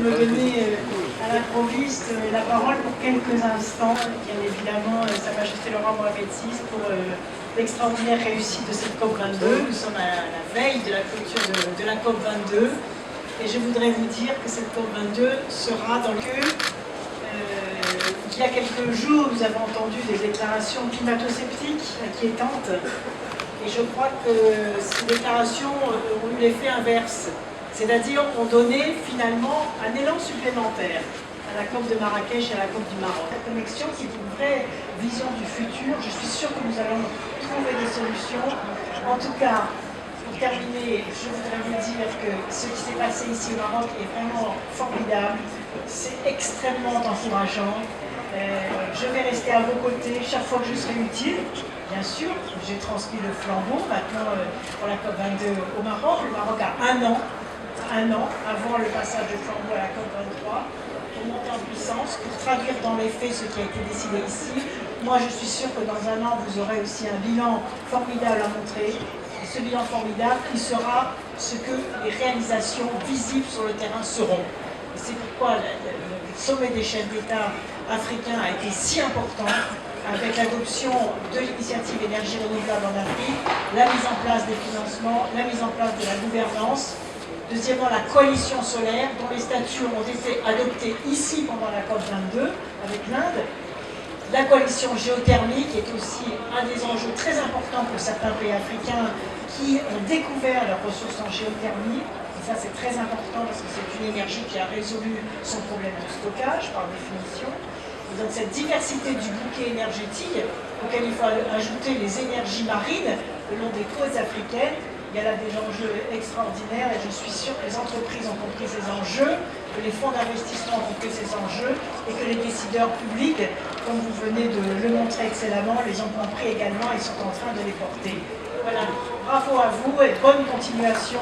me donner à l'improviste la parole pour quelques instants. Bien évidemment, Sa Majesté le Roi Mohamed VI pour l'extraordinaire réussite de cette COP22. Nous sommes à la veille de la clôture de la COP22. Et je voudrais vous dire que cette COP22 sera dans le queue. Il y a quelques jours, nous avons entendu des déclarations climato-sceptiques inquiétantes. Et je crois que ces déclarations ont eu l'effet inverse. C'est-à-dire ont donné finalement un élan supplémentaire à la COP de Marrakech et à la COP du Maroc. La connexion qui est une vraie vision du futur. Je suis sûre que nous allons trouver des solutions. En tout cas, pour terminer, je voudrais vous dire que ce qui s'est passé ici au Maroc est vraiment formidable. C'est extrêmement encourageant. Je vais rester à vos côtés chaque fois que je serai utile. Bien sûr, j'ai transmis le flambeau maintenant pour la COP22 au Maroc. Le Maroc a un an avant le passage de flambeau à la COP23 pour monter en puissance, pour traduire dans les faits ce qui a été décidé ici. Moi, je suis sûre que dans un an, vous aurez aussi un bilan formidable à montrer. Et ce bilan formidable, il sera ce que les réalisations visibles sur le terrain seront. Et c'est pourquoi le sommet des chefs d'État africains a été si important, avec l'adoption de l'initiative énergie renouvelable en Afrique, la mise en place des financements, la mise en place de la gouvernance. Deuxièmement, la coalition solaire, dont les statuts ont été adoptés ici pendant la COP22 avec l'Inde. La coalition géothermique est aussi un des enjeux très importants pour certains pays africains qui ont découvert leurs ressources en géothermie. Et ça, c'est très important parce que c'est une énergie qui a résolu son problème de stockage par définition. Et donc cette diversité du bouquet énergétique, auquel il faut ajouter les énergies marines le long des côtes africaines, il y a là des enjeux extraordinaires et je suis sûre que les entreprises ont compris ces enjeux, que les fonds d'investissement ont compris ces enjeux et que les décideurs publics, comme vous venez de le montrer excellemment, les ont compris également et sont en train de les porter. Voilà, bravo à vous et bonne continuation.